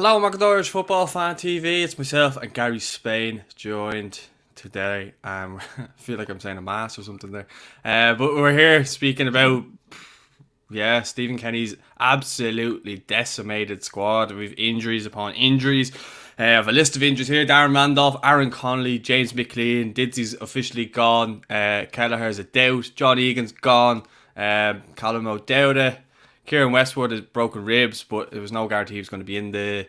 Hello, Macadorish Football Fan TV. It's myself and Gary Spain joined today. I feel like I'm saying a mass or something there. But we're here speaking about, Stephen Kenny's absolutely decimated squad. We've injuries upon injuries. I have a list of injuries here. Darren Randolph, Aaron Connolly, James McLean, Didzy's officially gone. Kelleher's a doubt. John Egan's gone. Callum O'Dowda. Kieran Westwood has broken ribs, but there was no guarantee he was going to be in the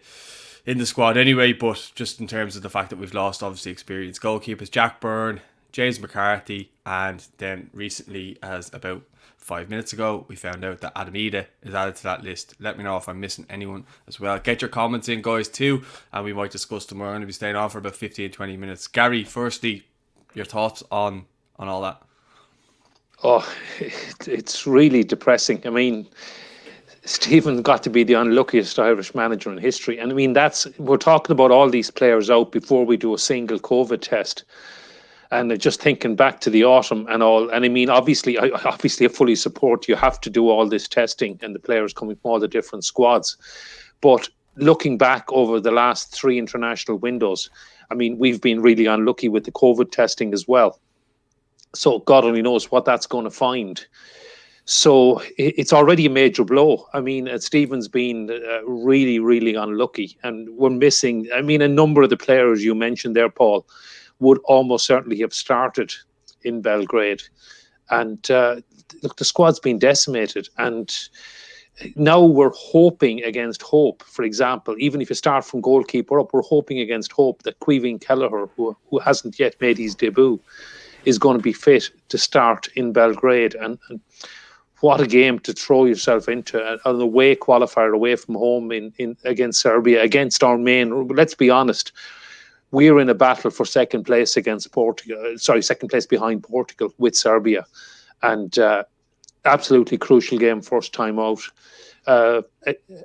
squad anyway. But just in terms of the fact that we've lost obviously experienced goalkeepers, Jack Byrne, James McCarthy, and then recently, as about 5 minutes ago, we found out that Adam Ida is added to that list. Let me know if I'm missing anyone as well. Get your comments in, guys, too, and we might discuss them. We're going to be staying on for about 15-20 minutes. Gary, firstly, your thoughts on all that? Oh, it's really depressing. I mean, Stephen got to be the unluckiest Irish manager in history. And I mean, we're talking about all these players out before we do a single COVID test. And just thinking back to the autumn and all. And I mean, obviously, I fully support you have to do all this testing and the players coming from all the different squads. But looking back over the last three international windows, I mean, we've been really unlucky with the COVID testing as well. So God only knows what that's going to find. So it's already a major blow. I mean, Stephen's been really, really unlucky. And we're missing, I mean, a number of the players you mentioned there, Paul, would almost certainly have started in Belgrade. And look, the squad's been decimated. And now we're hoping against hope. For example, even if you start from goalkeeper up, we're hoping against hope that Caoimhín Kelleher, who hasn't yet made his debut, is going to be fit to start in Belgrade. And what a game to throw yourself into, an away qualifier away from home in against Serbia, against our main. Let's be honest, we're in a battle for second place against Portugal. Second place behind Portugal with Serbia, and absolutely crucial game, first time out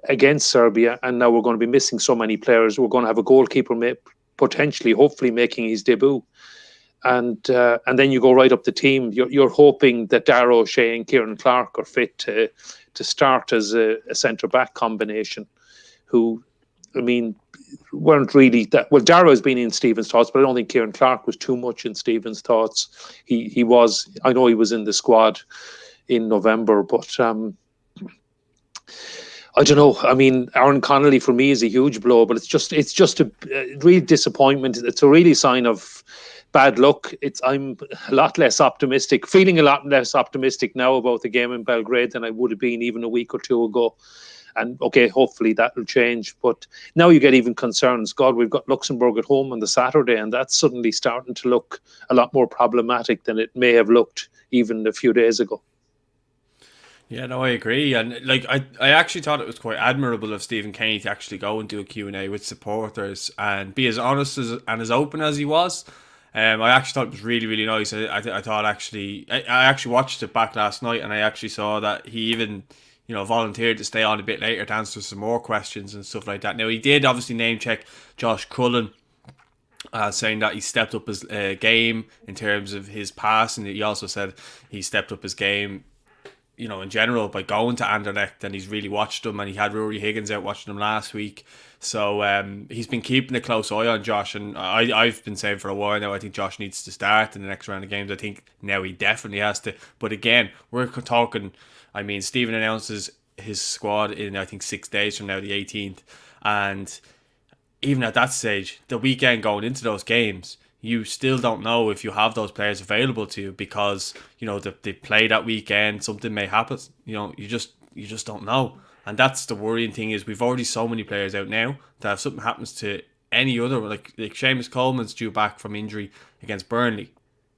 against Serbia. And now we're going to be missing so many players. We're going to have a goalkeeper potentially, hopefully, making his debut. And then you go right up the team. You're hoping that Darrow O'Shea and Kieran Clark are fit to start as a centre-back combination, who, I mean, weren't really that... Well, Darrow has been in Stephen's thoughts, but I don't think Kieran Clark was too much in Stephen's thoughts. He was... I know he was in the squad in November, but... I don't know. I mean, Aaron Connolly for me is a huge blow, but it's just a real disappointment. It's a really sign of bad luck. I'm a lot less optimistic, feeling a lot less optimistic now about the game in Belgrade than I would have been even a week or two ago. And okay, hopefully that will change. But now you get even concerns. God, we've got Luxembourg at home on the Saturday, and that's suddenly starting to look a lot more problematic than it may have looked even a few days ago. Yeah, no, I agree. And like, I actually thought it was quite admirable of Stephen Kenny to actually go and do a Q&A with supporters and be as honest and as open as he was. I actually thought it was really, really nice. I thought actually, I actually watched it back last night, and I actually saw that he even, volunteered to stay on a bit later to answer some more questions and stuff like that. Now, he did obviously name check Josh Cullen, saying that he stepped up his game in terms of his pass, and he also said he stepped up his game, in general, by going to Anderlecht, and he's really watched him, and he had Rory Higgins out watching him last week. So he's been keeping a close eye on Josh, and I've been saying for a while now, I think Josh needs to start in the next round of games. I think now he definitely has to. But again, we're talking, I mean, Stephen announces his squad in, I think, 6 days from now, the 18th. And even at that stage, the weekend going into those games, you still don't know if you have those players available to you because, they play that weekend, something may happen. You just don't know. And that's the worrying thing, is we've already so many players out now that if something happens to any other, like Seamus Coleman's due back from injury against Burnley,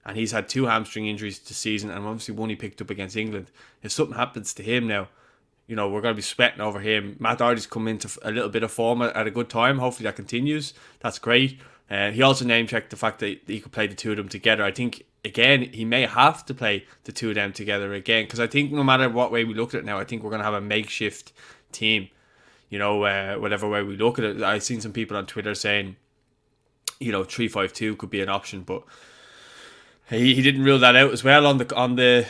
and he's had 2 hamstring injuries this season, and obviously one he picked up against England. If something happens to him now, we're going to be sweating over him. Matt Doherty's come into a little bit of form at a good time. Hopefully that continues. That's great. He also name-checked the fact that he could play the two of them together. I think, again, he may have to play the two of them together again, because I think no matter what way we look at it now, I think we're going to have a makeshift team, whatever way we look at it. I've seen some people on Twitter saying, 3-5-2 could be an option, but he didn't rule that out as well on the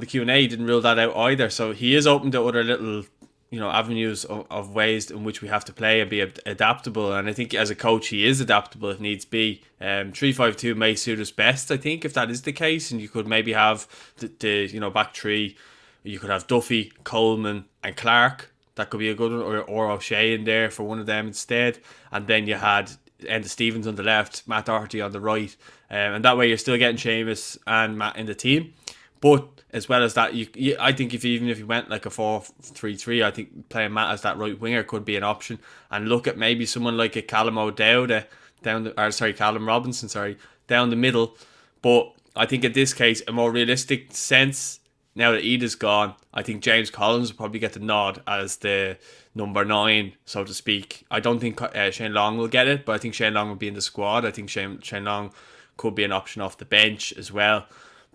Q&A. He didn't rule that out either. So he is open to other little avenues of ways in which we have to play and be adaptable. And I think as a coach, he is adaptable if needs be. 3-5-2 may suit us best, I think, if that is the case. And you could maybe have the back three. You could have Duffy, Coleman, and Clark. That could be a good one, or O'Shea in there for one of them instead. And then you had Enda Stevens on the left, Matt Doherty on the right, and that way you're still getting Seamus and Matt in the team. But as well as that, I think even if you went like a 4-3-3, I think playing Matt as that right winger could be an option. And look at maybe someone like a Callum O'Dowd Callum Robinson, down the middle. But I think in this case, a more realistic sense, now that Ida's gone, I think James Collins will probably get the nod as the number 9, so to speak. I don't think Shane Long will get it, but I think Shane Long will be in the squad. I think Shane Long could be an option off the bench as well.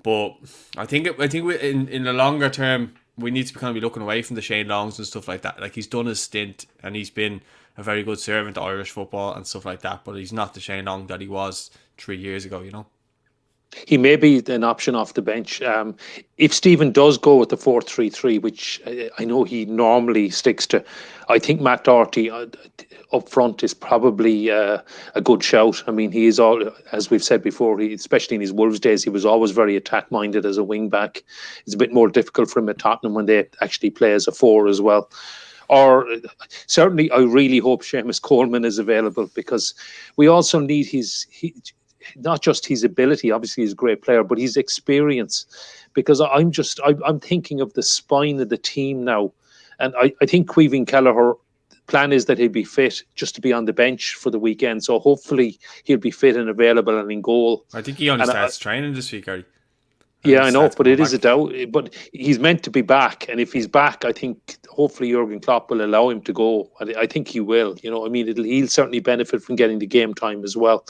But I think in the longer term, we need to kind of be looking away from the Shane Longs and stuff like that. Like, he's done his stint and he's been a very good servant to Irish football and stuff like that. But he's not the Shane Long that he was 3 years ago. He may be an option off the bench. If Stephen does go with the 4-3-3, which I know he normally sticks to, I think Matt Doherty up front is probably a good shout. I mean, he is all, as we've said before, especially in his Wolves days, he was always very attack minded as a wing back. It's a bit more difficult for him at Tottenham when they actually play as a 4 as well. Or certainly, I really hope Seamus Coleman is available, because we also need not just his ability. Obviously he's a great player, but his experience, because I'm thinking of the spine of the team now, and I think Caoimhín Kelleher, plan is that he'll be fit just to be on the bench for the weekend, so hopefully he'll be fit and available and in goal. I think he only starts training this week, Gary. Yeah, I know, but it is a doubt. But he's meant to be back, and if he's back, I think hopefully Jurgen Klopp will allow him to go. I think he will. I mean, he'll certainly benefit from getting the game time as well.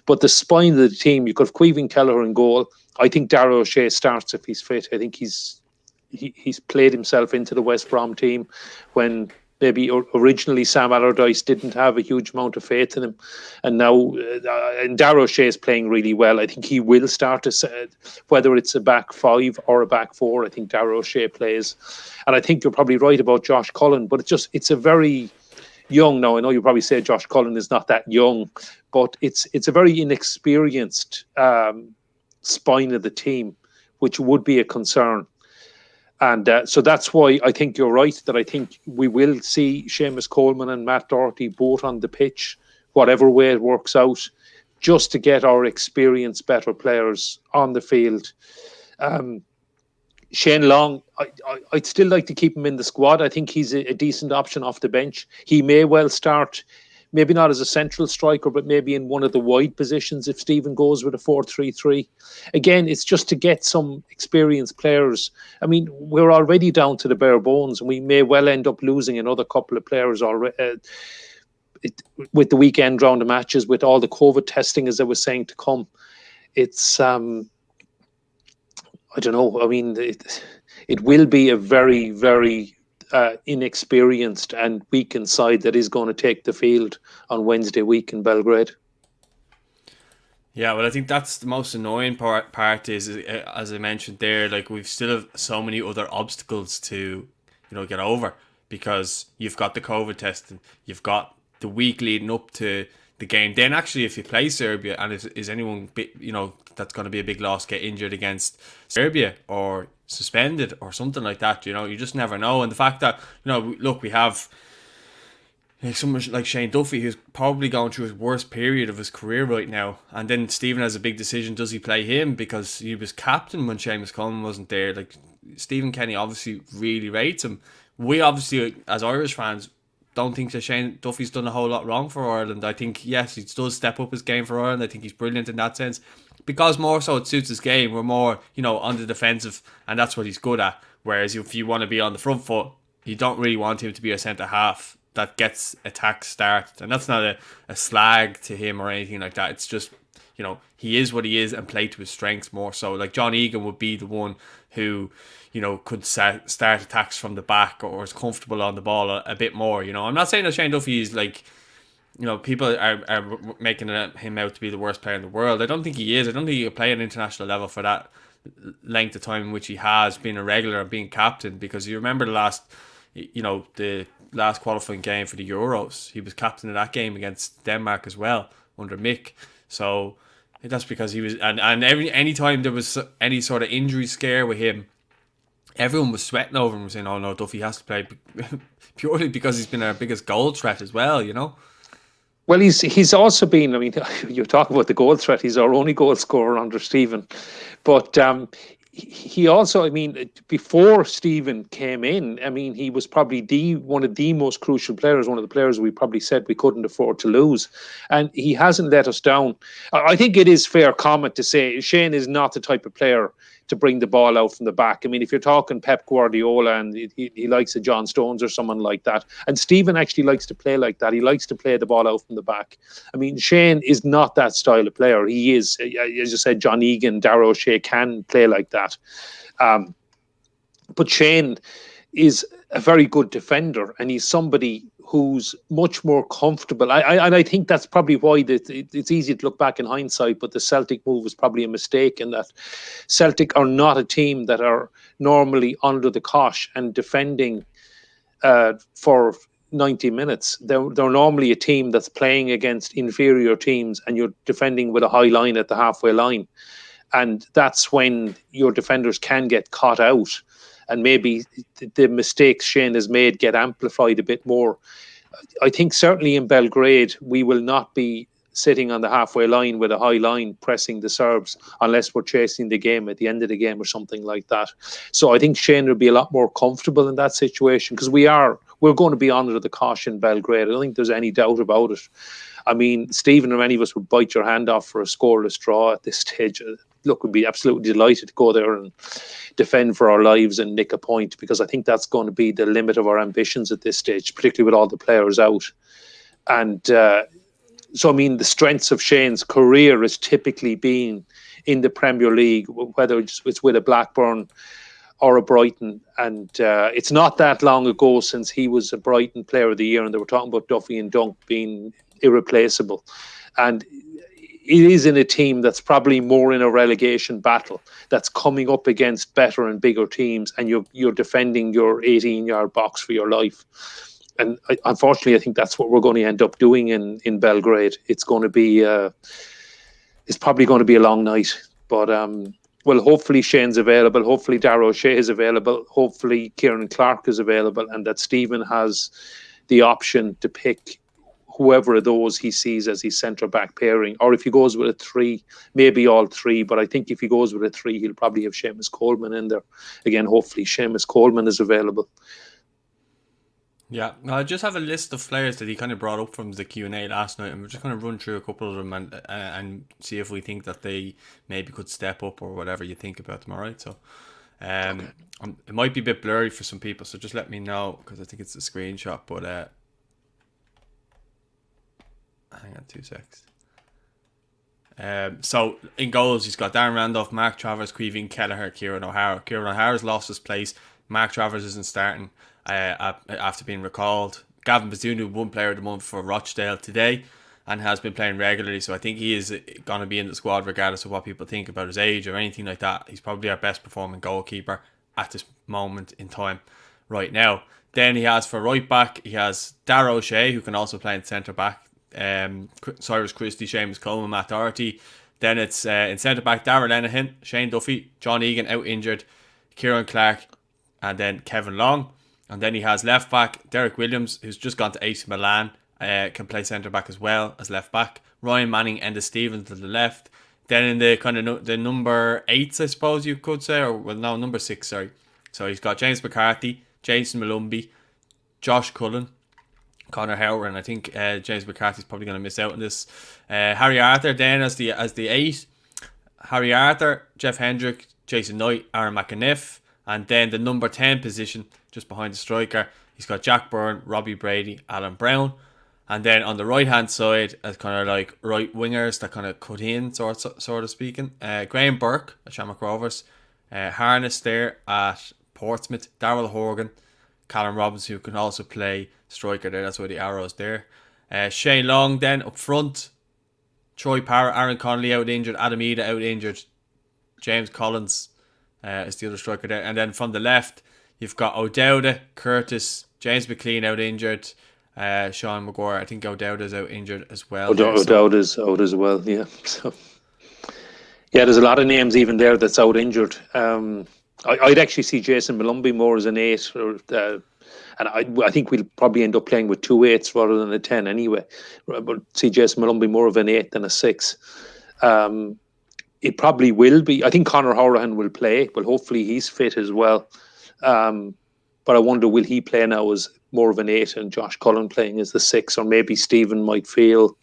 But the spine of the team, you could have Caoimhín Kelleher in goal. I think Darragh O'Shea starts if he's fit. I think he's played himself into the West Brom team when maybe originally Sam Allardyce didn't have a huge amount of faith in him, and now and Darragh O'Shea is playing really well. I think he will start whether it's a back 5 or a back 4. I think Darragh O'Shea plays, and I think you're probably right about Josh Cullen, but it's a very young. Now I know you probably say Josh Cullen is not that young, but it's a very inexperienced spine of the team, which would be a concern. And so that's why I think you're right, that I think we will see Seamus Coleman and Matt Doherty both on the pitch, whatever way it works out, just to get our experienced, better players on the field. Shane Long, I'd still like to keep him in the squad. I think he's a decent option off the bench. He may well start, maybe not as a central striker, but maybe in one of the wide positions if Stephen goes with a 4-3-3. Again, it's just to get some experienced players. I mean, we're already down to the bare bones, and we may well end up losing another couple of players already with the weekend round of matches, with all the COVID testing, as I was saying, to come. It's, I don't know. I mean, it will be a very, very inexperienced and weakened side that is going to take the field on Wednesday week in Belgrade. Yeah, well, I think that's the most annoying part is, as I mentioned there, like, we've still have so many other obstacles to, get over, because you've got the COVID testing, you've got the week leading up to the game. Then actually, if you play Serbia, and is anyone, that's going to be a big loss, get injured against Serbia or suspended or something like that, you just never know. And the fact that, look, we have someone like Shane Duffy, who's probably going through his worst period of his career right now, and then Stephen has a big decision: does he play him, because he was captain when Seamus Coleman wasn't there? Like, Stephen Kenny obviously really rates him. We obviously, as Irish fans, don't think that Shane Duffy's done a whole lot wrong for Ireland. I think, yes, he does step up his game for Ireland. I think he's brilliant in that sense, because more so it suits his game. We're more, on the defensive, and that's what he's good at. Whereas if you want to be on the front foot, you don't really want him to be a centre half that gets attacks started. And that's not a slag to him or anything like that. It's just, he is what he is and play to his strengths more so. Like, John Egan would be the one who, could start attacks from the back, or is comfortable on the ball a bit more. I'm not saying that Shane Duffy is like, people are making him out to be the worst player in the world. I don't think he is. I don't think he can play at an international level for that length of time in which he has been a regular and being captain, because you remember the last the last qualifying game for the Euros. He was captain of that game against Denmark as well under Mick. So that's because he was, and any time there was any sort of injury scare with him, everyone was sweating over him, saying, "Oh no, Duffy has to play," purely because he's been our biggest goal threat as well. Well, he's also been. I mean, you talk about the goal threat. He's our only goal scorer under Stephen, but he also. I mean, before Stephen came in, I mean, he was probably one of the most crucial players. One of the players we probably said we couldn't afford to lose, and he hasn't let us down. I think it is fair comment to say Shane is not the type of player to bring the ball out from the back. I mean, if you're talking Pep Guardiola and he likes a John Stones or someone like that, and Stephen actually likes to play like that. He likes to play the ball out from the back. I mean, Shane is not that style of player. He is, as you said, John Egan, Darragh O'Shea can play like that. But Shane is a very good defender, and he's somebody who's much more comfortable. I think that's probably why it's easy to look back in hindsight, but the Celtic move was probably a mistake in that Celtic are not a team that are normally under the cosh and defending for 90 minutes. They're normally a team that's playing against inferior teams and you're defending with a high line at the halfway line. And that's when your defenders can get caught out. And maybe the mistakes Shane has made get amplified a bit more. I think certainly in Belgrade, we will not be sitting on the halfway line with a high line pressing the Serbs unless we're chasing the game at the end of the game or something like that. So I think Shane will be a lot more comfortable in that situation because we're going to be under the caution in Belgrade. I don't think there's any doubt about it. I mean, Stephen or any of us would bite your hand off for a scoreless draw at this stage. Look, we'd be absolutely delighted to go there and defend for our lives and nick a point because I think that's going to be the limit of our ambitions at this stage, particularly with all the players out. And so, I mean, the strengths of Shane's career has typically been in the Premier League, whether it's with a Blackburn or a Brighton. And it's not that long ago since he was a Brighton Player of the Year, and they were talking about Duffy and Dunk being irreplaceable. And it is in a team that's probably more in a relegation battle that's coming up against better and bigger teams, and you're defending your 18-yard box for your life. And unfortunately, I think that's what we're going to end up doing in Belgrade. It's going to be it's probably going to be a long night, but well, hopefully Shane's available. Hopefully Darragh O'Shea is available. Hopefully Kieran Clark is available, and that Stephen has the option to pick whoever of those he sees as his centre-back pairing. Or if he goes with a three, maybe all three. But I think if he goes with a three, he'll probably have Seamus Coleman in there. Again, hopefully Seamus Coleman is available. Yeah, I just have a list of players that he kind of brought up from the Q&A last night, and we're just going to run through a couple of them and see if we think that they maybe could step up or whatever you think about them, all right? So okay. It might be a bit blurry for some people, so just let me know, because I think it's a screenshot, but hang on 2 secs. So in goals, he's got Darren Randolph, Mark Travers, Caoimhín Kelleher, Kieran O'Hara. Kieran O'Hara's lost his place. Mark Travers isn't starting after being recalled. Gavin Bazunu won Player of the Month for Rochdale today and has been playing regularly, so I think he is going to be in the squad regardless of what people think about his age or anything like that. He's probably our best performing goalkeeper at this moment in time right now. Then he has for right back, he has Darragh O'Shea, who can also play in centre back. Cyrus Christie, Seamus Coleman, Matt Doherty. Then it's in centre back Darragh Lenihan, Shane Duffy, John Egan out injured, Kieran Clark, and then Kevin Long. And then he has left back Derek Williams, who's just gone to AC Milan, can play centre back as well as left back. Ryan Manning and Stevens to the left. Then in the kind of the number 8s, I suppose you could say, or well, no, number 6, sorry. So he's got James McCarthy, Jason Malumbi, Josh Cullen, Connor Howard, and I think James McCarthy's probably going to miss out on this. Harry Arthur then as the 8. Harry Arthur, Jeff Hendrick, Jason Knight, Aaron McAniff, and then the number 10 position just behind the striker, he's got Jack Byrne, Robbie Brady, Alan Brown, and then on the right hand side as kind of like right wingers that kind of cut in sort of speaking, Graham Burke at Shamrock Rovers, Harness there at Portsmouth, Darrell Horgan, Callum Robbins, who can also play striker there, that's why the arrow's there. Shane Long then up front, Troy Parrott, Aaron Connolly out injured, Adam Ida out injured, James Collins is the other striker there. And then from the left, You've got O'Dowda, Curtis, James McLean out injured, Sean Maguire. I think O'Dowda's out injured as well there. So O'Dowd is out as well. Yeah. So yeah, there's a lot of names even there that's out injured. I'd actually see Jason Malumbi more as an 8, and I think we'll probably end up playing with 2 8s rather than a 10 anyway. But see Jason Malumbi more of an 8 than a 6. It probably will be. I think Conor Hourihane will play. Well, hopefully he's fit as well. But I wonder, will he play now as more of an 8 and Josh Cullen playing as the 6? Or maybe Stephen might feel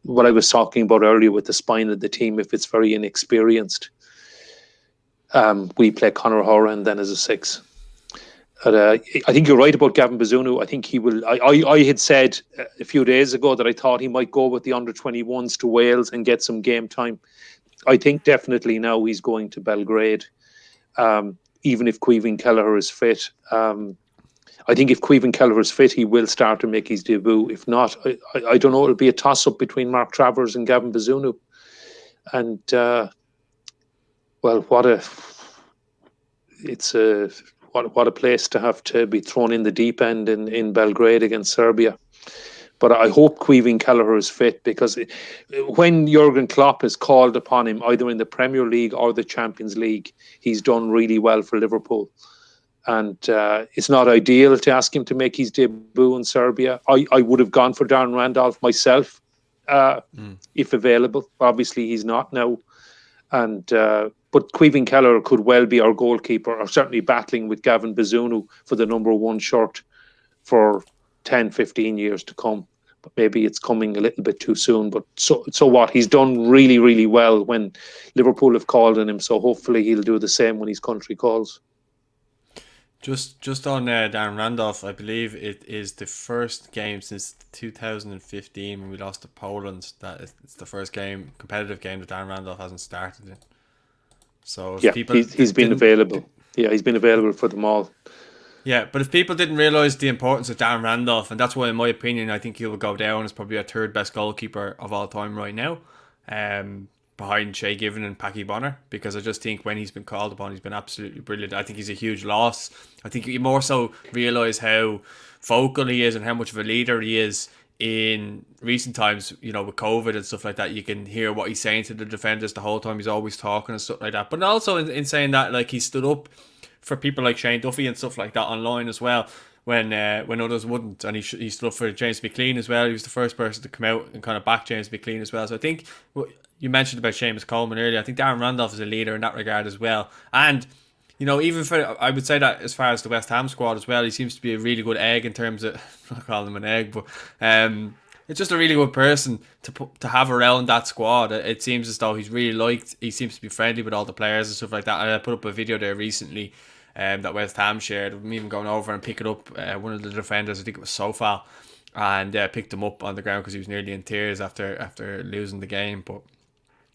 what I was talking about earlier with the spine of the team, if it's very inexperienced. We play Conor Horan then as a 6. I think you're right about Gavin Bazunu. I think he will. I had said a few days ago that I thought he might go with the under-21s to Wales and get some game time. I think definitely now he's going to Belgrade, even if Caoimhín Kelleher is fit. I think if Caoimhín Kelleher is fit, he will start to make his debut. If not, I don't know. It'll be a toss-up between Mark Travers and Gavin Bazunu. And well, what a place to have to be thrown in the deep end in Belgrade against Serbia. But I hope Caoimhín Kelleher is fit, because when Jurgen Klopp has called upon him, either in the Premier League or the Champions League, he's done really well for Liverpool. And it's not ideal to ask him to make his debut in Serbia. I would have gone for Darren Randolph myself, if available. Obviously, he's not now. And but Caoimhín Kelleher could well be our goalkeeper, or certainly battling with Gavin Bazunu for the number 1 shirt for 10, 15 years to come. But maybe it's coming a little bit too soon. But so what? He's done really, really well when Liverpool have called on him. So hopefully he'll do the same when his country calls. Just on Darren Randolph, I believe it is the first game since 2015 when we lost to Poland that it's the first competitive game that Darren Randolph hasn't started in. So yeah, he's been available. Yeah, he's been available for them all. Yeah, but if people didn't realise the importance of Darren Randolph, and that's why, in my opinion, I think he will go down as probably our 3rd best goalkeeper of all time right now, behind Shay Given and Packy Bonner, because I just think when he's been called upon, he's been absolutely brilliant. I think he's a huge loss. I think you more so realise how vocal he is and how much of a leader he is in recent times, with COVID and stuff like that. You can hear what he's saying to the defenders the whole time. He's always talking and stuff like that. But also in saying that, like, he stood up for people like Shane Duffy and stuff like that online as well, when others wouldn't, and he stood up for James McLean as well. He was the first person to come out and kind of back James McLean as well. So I think you mentioned about Seamus Coleman earlier. I think Darren Randolph is a leader in that regard as well. And even for, I would say that as far as the West Ham squad as well, he seems to be a really good egg in terms of, I'm not calling him an egg, but it's just a really good person to have around that squad. It seems as though he's really liked. He seems to be friendly with all the players and stuff like that. And I put up a video there recently that West Ham shared of me even going over and picking up one of the defenders. I think it was Sofal, and picked him up on the ground because he was nearly in tears after losing the game. But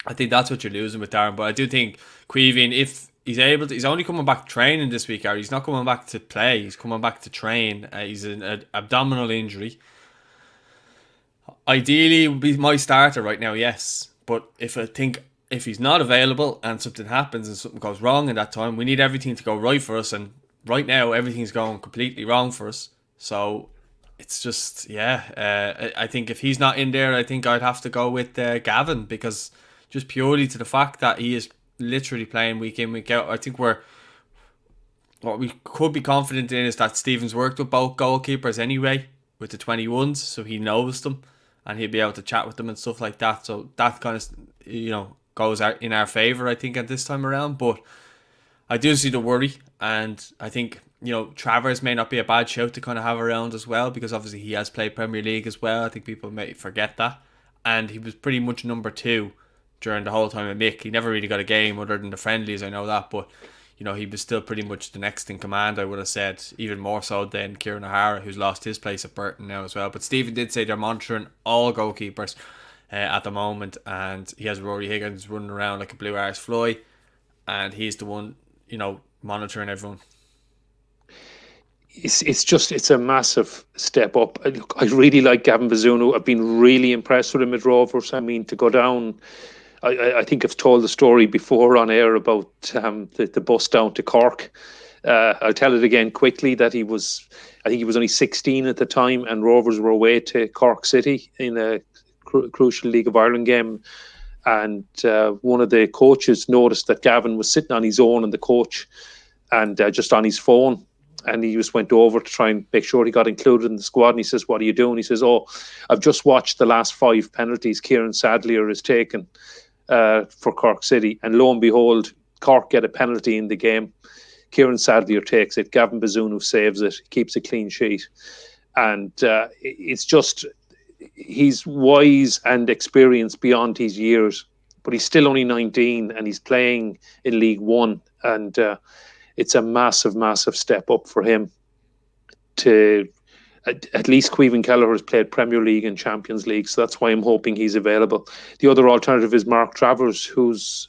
I think that's what you're losing with Darren. But I do think Caoimhín, if he's able to, he's only coming back training this week, He's not coming back to play. He's coming back to train. He's an abdominal injury. Ideally, it would be my starter right now, yes. But if he's not available and something happens and something goes wrong in that time, we need everything to go right for us. And right now, everything's going completely wrong for us. So it's just, I think if he's not in there, I think I'd have to go with Gavin, because just purely to the fact that he is literally playing week in, week out. I think what we could be confident in is that Stephen's worked with both goalkeepers anyway, with the 21s, so he knows them and he'll be able to chat with them and stuff like that. So that kind of, goes out in our favour, I think, at this time around. But I do see the worry, and I think, Travers may not be a bad shout to kind of have around as well, because obviously he has played Premier League as well. I think people may forget that. And he was pretty much number 2 during the whole time of Mick. He never really got a game other than the friendlies, I know that, but he was still pretty much the next in command, I would have said, even more so than Kieran O'Hara, who's lost his place at Burton now as well. But Stephen did say they're monitoring all goalkeepers at the moment, and he has Rory Higgins running around like a blue arse fly, and he's the one, monitoring everyone. It's a massive step up. I really like Gavin Bazunu. I've been really impressed with him at Rovers. I mean, to go down, I think I've told the story before on air about the bus down to Cork I'll tell it again quickly that I think he was only 16 at the time, and Rovers were away to Cork City in a crucial League of Ireland game. And one of the coaches noticed that Gavin was sitting on his own in the coach and just on his phone. And he just went over to try and make sure he got included in the squad. And he says, "What are you doing?" He says, "Oh, I've just watched the last 5 penalties Kieran Sadlier has taken for Cork City." And lo and behold, Cork get a penalty in the game. Kieran Sadlier takes it. Gavin Bazunu saves it. Keeps a clean sheet. And it's just, he's wise and experienced beyond his years. But he's still only 19 and he's playing in League One. And it's a massive, massive step up for him to, at least Caoimhin Kelleher has played Premier League and Champions League, so that's why I'm hoping he's available. The other alternative is Mark Travers, who's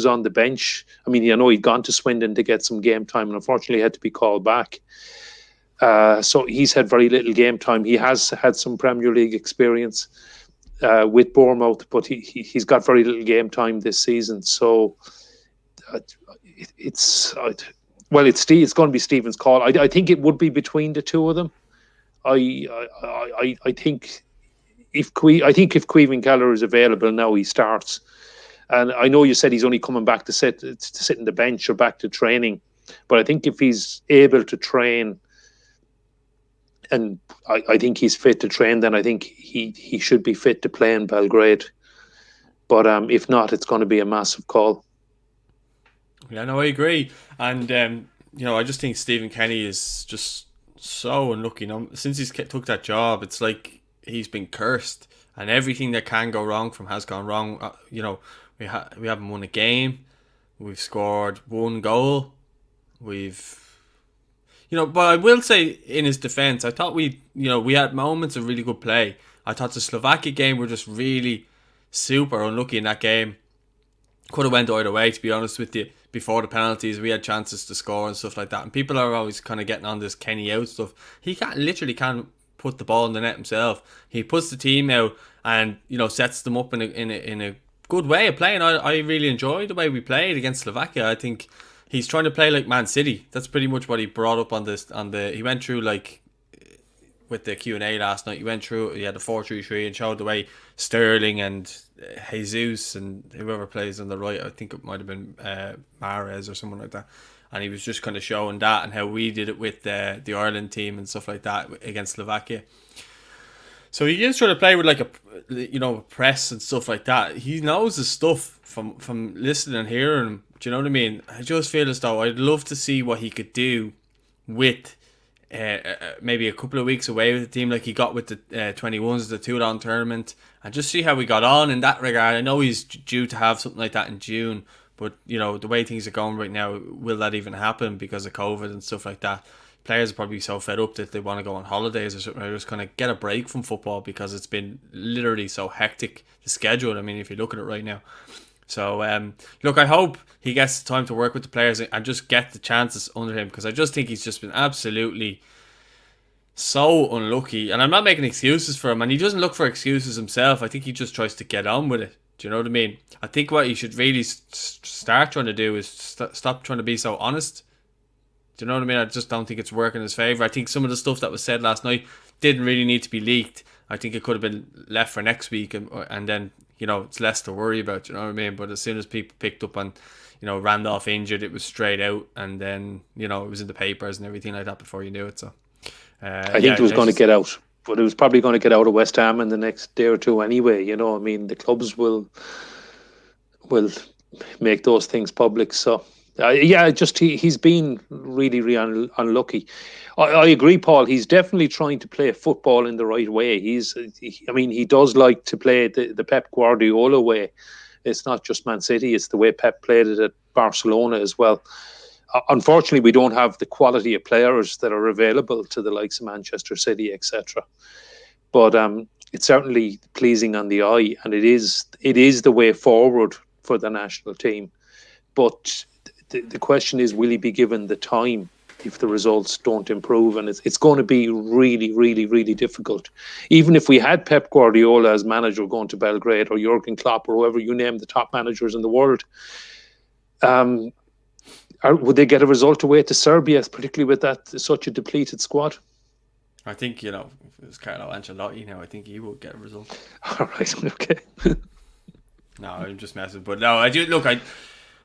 on the bench. I mean, I know he'd gone to Swindon to get some game time and unfortunately had to be called back. So he's had very little game time. He has had some Premier League experience with Bournemouth, but he's got very little game time this season. So it's going to be Stephen's call. I think it would be between the two of them. I think if Caoimhin Kelleher is available now, he starts. And I know you said he's only coming back to sit in the bench or back to training, but I think if he's able to train, and I think he's fit to train, then I think he should be fit to play in Belgrade. But if not, it's going to be a massive call. Yeah, no, I agree. And I just think Stephen Kenny is just so unlucky. Since he's took that job, it's like he's been cursed, and everything that can go wrong from has gone wrong. We haven't won a game. We've scored 1 goal. But I will say in his defence, I thought we had moments of really good play. I thought the Slovakia game were just really super unlucky in that game. Could have went either way, to be honest with you. Before the penalties, we had chances to score and stuff like that. And people are always kind of getting on this Kenny out stuff. He can't put the ball in the net himself. He puts the team out and sets them up in a good way of playing. I really enjoyed the way we played against Slovakia. I think he's trying to play like Man City. That's pretty much what he brought up he went through, like, with the Q&A last night. He went through, he had a 4-3-3 and showed the way Sterling and Jesus and whoever plays on the right, I think it might have been Mahrez or someone like that, and he was just kind of showing that and how we did it with the Ireland team and stuff like that against Slovakia. So he is trying to play with like a press and stuff like that. He knows his stuff from listening and hearing him. Do you know what I mean? I just feel as though I'd love to see what he could do with maybe a couple of weeks away with the team, like he got with the 21s, the Toulon tournament, and just see how we got on in that regard. I know he's due to have something like that in June, but the way things are going right now, will that even happen because of COVID and stuff like that? Players are probably so fed up that they want to go on holidays or something, or just kind of get a break from football because it's been literally so hectic, the schedule. I mean, if you look at it right now. So, look, I hope he gets time to work with the players and just get the chances under him, because I just think he's just been absolutely so unlucky. And I'm not making excuses for him, and he doesn't look for excuses himself. I think he just tries to get on with it. Do you know what I mean? I think what he should really start trying to do is stop trying to be so honest. Do you know what I mean? I just don't think it's working in his favour. I think some of the stuff that was said last night didn't really need to be leaked. I think it could have been left for next week, and then it's less to worry about. You know what I mean? But as soon as people picked up on, Randolph injured, it was straight out, and then it was in the papers and everything like that before you knew it. So I think it was going to get out, but it was probably going to get out of West Ham in the next day or two anyway. I mean, the clubs will make those things public. So. He's been really, really unlucky. I agree, Paul. He's definitely trying to play football in the right way. He does like to play the Pep Guardiola way. It's not just Man City; it's the way Pep played it at Barcelona as well. Unfortunately, we don't have the quality of players that are available to the likes of Manchester City, etc. But it's certainly pleasing on the eye, and it is the way forward for the national team. But the question is, will he be given the time if the results don't improve? And it's going to be really, really, really difficult. Even if we had Pep Guardiola as manager going to Belgrade, or Jurgen Klopp, or whoever, you name the top managers in the world, would they get a result away to Serbia, particularly with that such a depleted squad? I think, if it was Carlo Ancelotti now, I think he would get a result. All right, okay. No, I'm just messing. But no, I do look.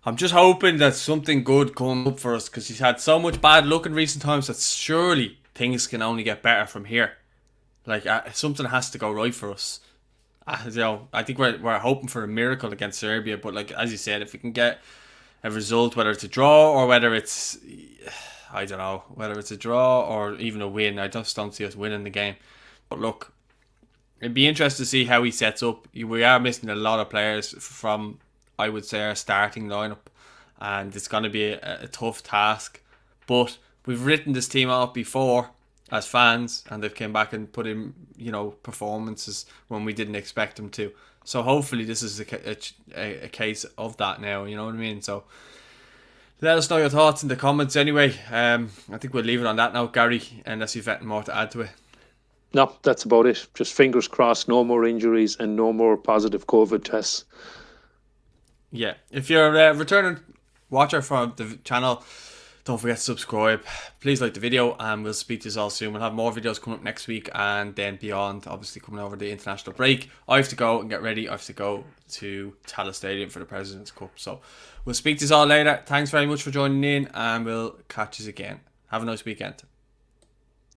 I'm just hoping that something good comes up for us, because he's had so much bad luck in recent times that surely things can only get better from here. Like something has to go right for us. I think we're hoping for a miracle against Serbia. But like as you said, if we can get a result, whether it's a draw or whether it's, I don't know, whether it's a draw or even a win, I just don't see us winning the game. But look, it'd be interesting to see how he sets up. We are missing a lot of players from, I would say, our starting lineup, and it's going to be a tough task. But we've written this team out before as fans, and they've came back and put in, performances when we didn't expect them to. So hopefully this is a case of that now. You know what I mean? So let us know your thoughts in the comments. Anyway, I think we'll leave it on that now, Gary, unless you've anything more to add to it. No, that's about it. Just fingers crossed, no more injuries and no more positive COVID tests. Yeah, if you're a returning watcher from the channel, don't forget to subscribe. Please like the video, and we'll speak to you all soon. We'll have more videos coming up next week and then beyond, obviously coming over the international break. I have to go and get ready. I have to go to Tallaght Stadium for the President's Cup. So we'll speak to you all later. Thanks very much for joining in, and we'll catch you again. Have a nice weekend.